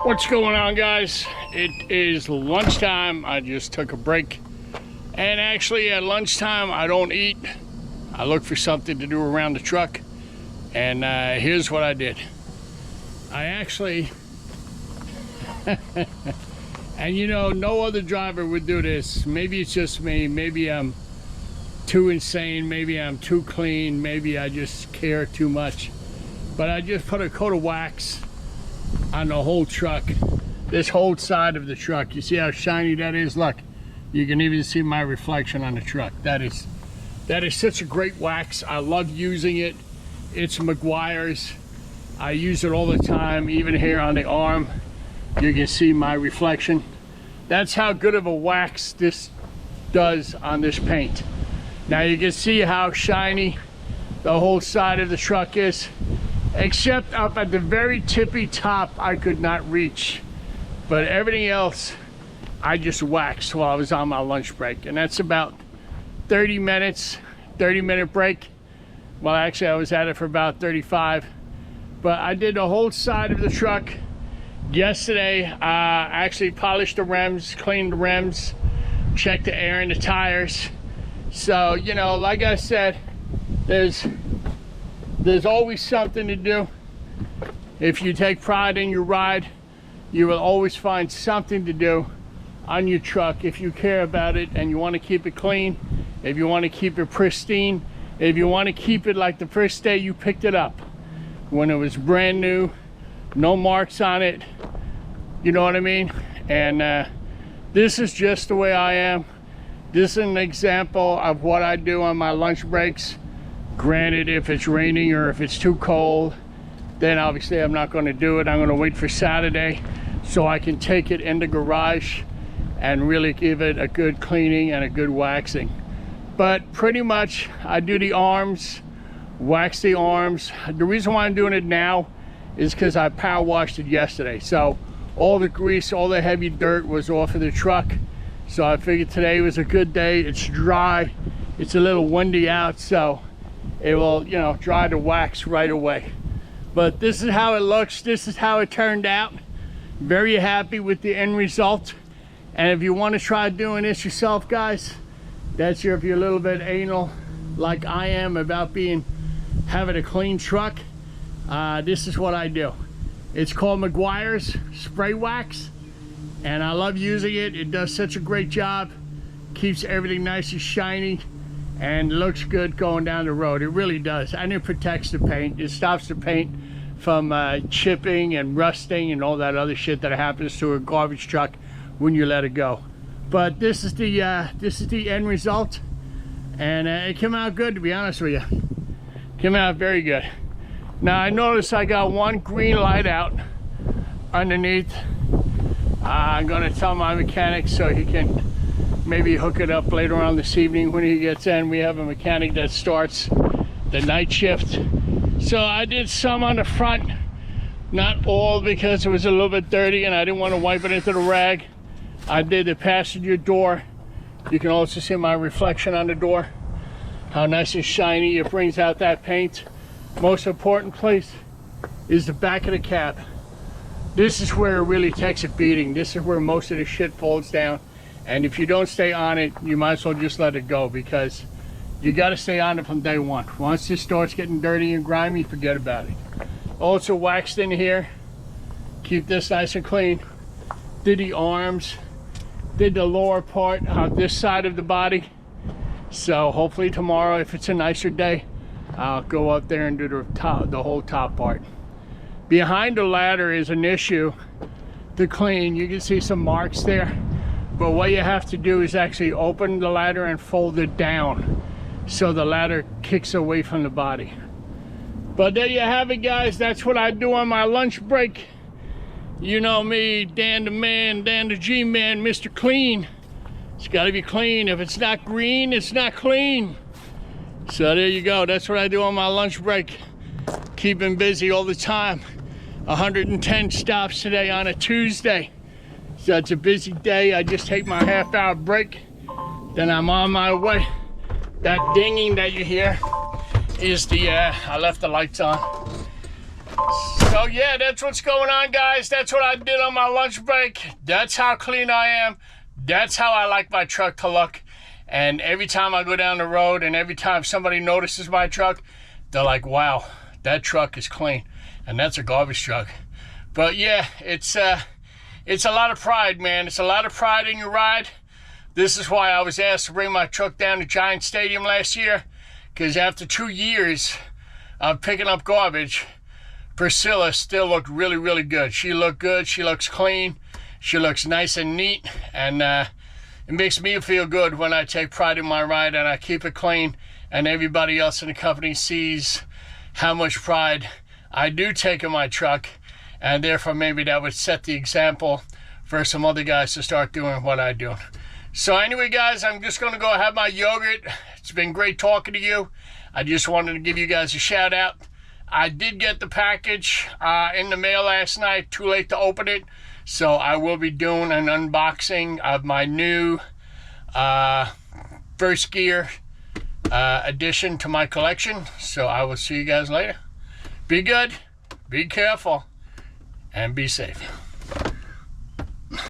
What's going on, guys? It is lunchtime. I just took a break, and actually at lunchtime I don't eat. I look for something to do around the truck, and here's what I did. I actually and you know, no other driver would do this. Maybe it's just me, maybe I'm too insane, maybe I'm too clean, maybe I just care too much, but I just put a coat of wax on the whole truck, this whole side of the truck. You see how shiny that is? Look, you can even see my reflection on the truck. That is such a great wax. I love using it. It's Meguiar's. I use it all the time. Even here on the arm, you can see my reflection. That's how good of a wax this does on this paint. Now you can see how shiny the whole side of the truck is. Except up at the very tippy top, I could not reach. But everything else, I just waxed while I was on my lunch break. And that's about 30 minutes, 30-minute break. Well, actually, I was at it for about 35. But I did the whole side of the truck yesterday. Actually polished the rims, cleaned the rims, checked the air in the tires. So, you know, like I said, there's always something to do. If you take pride in your ride, you will always find something to do on your truck if you care about it and you want to keep it clean, if you want to keep it pristine, if you want to keep it like the first day you picked it up, when it was brand new, no marks on it, you know what I mean? And this is just the way I am. This is an example of what I do on my lunch breaks. Granted, if it's raining or if it's too cold, then obviously I'm not going to do it. I'm going to wait for Saturday so I can take it in the garage and really give it a good cleaning and a good waxing. But pretty much I do the arms, wax the arms. The reason why I'm doing it now is because I power washed it yesterday. So all the grease, all the heavy dirt was off of the truck. So I figured today was a good day. It's dry. It's a little windy out, so it will, you know, dry the wax right away. But this is how it looks. This is how it turned out. Very happy with the end result. And if you want to try doing this yourself, guys, that's if you're a little bit anal like I am about having a clean truck, this is what I do. It's called Meguiar's Spray Wax, and I love using it. It does such a great job. Keeps everything nice and shiny and looks good going down the road. It really does. And it protects the paint. It stops the paint from chipping and rusting and all that other shit that happens to a garbage truck when you let it go. But this is the end result, and it came out good, to be honest with you. Came out very good. Now I noticed I got one green light out underneath. I'm gonna tell my mechanic so he can maybe hook it up later on this evening when he gets in. We have a mechanic that starts the night shift. So I did some on the front, not all because it was a little bit dirty and I didn't want to wipe it into the rag. I did the passenger door. You can also see my reflection on the door, how nice and shiny it brings out that paint. Most important place is the back of the cab. This is where it really takes a beating. This is where most of the shit falls down. And if you don't stay on it, you might as well just let it go, because you got to stay on it from day one. Once this starts getting dirty and grimy, forget about it. Also waxed in here. Keep this nice and clean. Did the arms. Did the lower part on this side of the body. So hopefully tomorrow, if it's a nicer day, I'll go up there and do the whole top part. Behind the ladder is an issue to clean. You can see some marks there. But what you have to do is actually open the ladder and fold it down so the ladder kicks away from the body. But there you have it, guys. That's what I do on my lunch break. You know me, Dan the Man, Dan the G-Man, Mr. Clean. It's got to be clean. If it's not green, it's not clean. So there you go. That's what I do on my lunch break. Keeping busy all the time. 110 stops today on a Tuesday. So it's a busy day. I just take my half-hour break, then I'm on my way. That dinging that you hear is I left the lights on. So yeah, that's what's going on, guys. That's what I did on my lunch break. That's how clean I am. That's how I like my truck to look. And every time I go down the road and every time somebody notices my truck, they're like, wow, that truck is clean. And that's a garbage truck. But yeah, it's a lot of pride, man. It's a lot of pride in your ride. This is why I was asked to bring my truck down to Giant Stadium last year, because after 2 years of picking up garbage, Priscilla still looked really, really good. She looked good. She looks clean. She looks nice and neat. And it makes me feel good when I take pride in my ride and I keep it clean, and everybody else in the company sees how much pride I do take in my truck. And therefore, maybe that would set the example for some other guys to start doing what I do. So anyway, guys, I'm just going to go have my yogurt. It's been great talking to you. I just wanted to give you guys a shout out. I did get the package in the mail last night. Too late to open it. So I will be doing an unboxing of my new First Gear addition to my collection. So I will see you guys later. Be good, be careful, and be safe.